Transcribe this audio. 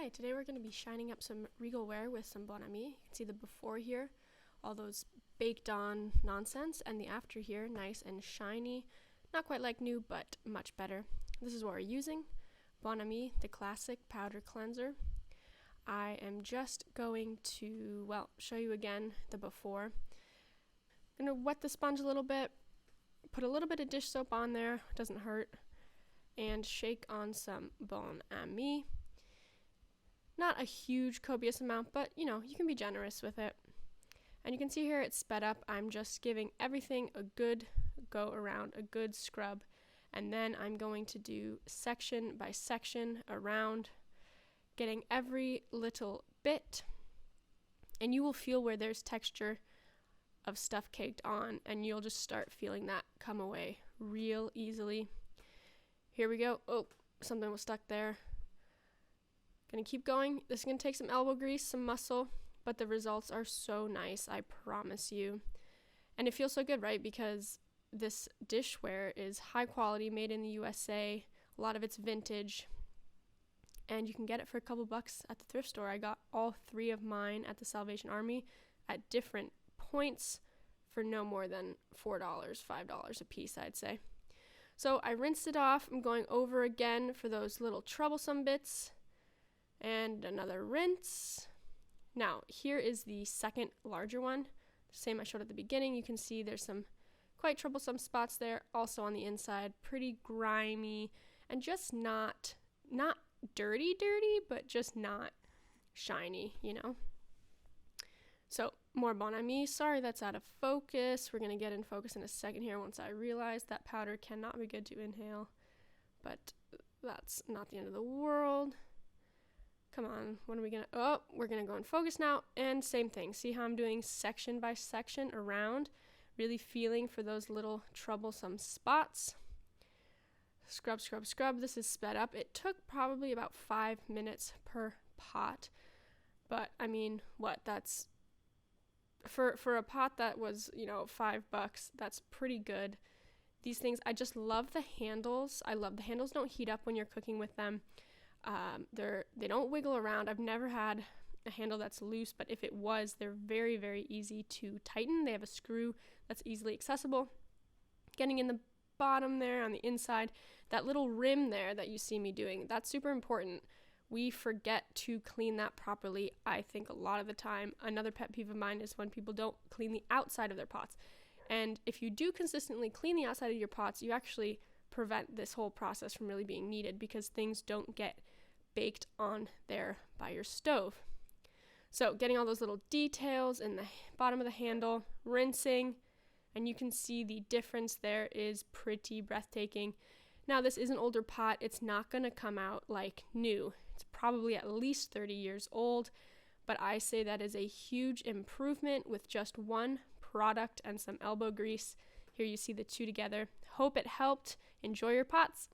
Hi, today we're going to be shining up some Regal ware with some Bon Ami. You can see the before here, all those baked on nonsense, and the after here, nice and shiny. Not quite like new, but much better. This is what we're using. Bon Ami, the classic powder cleanser. I am just going to, show you again the before. I'm going to wet the sponge a little bit, put a little bit of dish soap on there, doesn't hurt, and shake on some Bon Ami. Not a huge copious amount, but you can be generous with it. And you can see here it's sped up. I'm just giving everything a good go around, a good scrub. And then I'm going to do section by section around, getting every little bit. And you will feel where there's texture of stuff caked on, and you'll just start feeling that come away real easily. Here we go. Oh, something was stuck there. Gonna keep going. This is gonna take some elbow grease, some muscle, but the results are so nice, I promise you. And it feels so good, right? Because this dishware is high quality, made in the USA. A lot of it's vintage, and you can get it for a couple bucks at the thrift store. I got all 3 of mine at the Salvation Army at different points for no more than $4, $5 a piece, I'd say. So I rinsed it off. I'm going over again for those little troublesome bits. And another rinse. Now, here is the second larger one. Same I showed at the beginning. You can see there's some quite troublesome spots there. Also on the inside, pretty grimy and just not dirty, but just not shiny, So, more Bon Ami. Sorry that's out of focus. We're going to get in focus in a second here once I realize that powder cannot be good to inhale. But that's not the end of the world. Come on, what are we gonna, we're gonna go in focus now, and same thing. See how I'm doing section by section around, really feeling for those little troublesome spots. Scrub, scrub, scrub. This is sped up. It took probably about 5 minutes per pot, but I mean, that's, for a pot that was, $5, that's pretty good. These things, I just love the handles. I love the handles don't heat up when you're cooking with them. They don't wiggle around. I've never had a handle that's loose, but if it was, they're very, very easy to tighten. They have a screw that's easily accessible. Getting in the bottom there on the inside, that little rim there that you see me doing, that's super important. We forget to clean that properly, I think, a lot of the time. Another pet peeve of mine is when people don't clean the outside of their pots. And if you do consistently clean the outside of your pots, you actually prevent this whole process from really being needed, because things don't get baked on there by your stove. So getting all those little details in the bottom of the handle, rinsing, and you can see the difference there is pretty breathtaking. Now, this is an older pot. It's not going to come out like new. It's probably at least 30 years old, but I say that is a huge improvement with just one product and some elbow grease. Here you see the two together. Hope it helped. Enjoy your pots.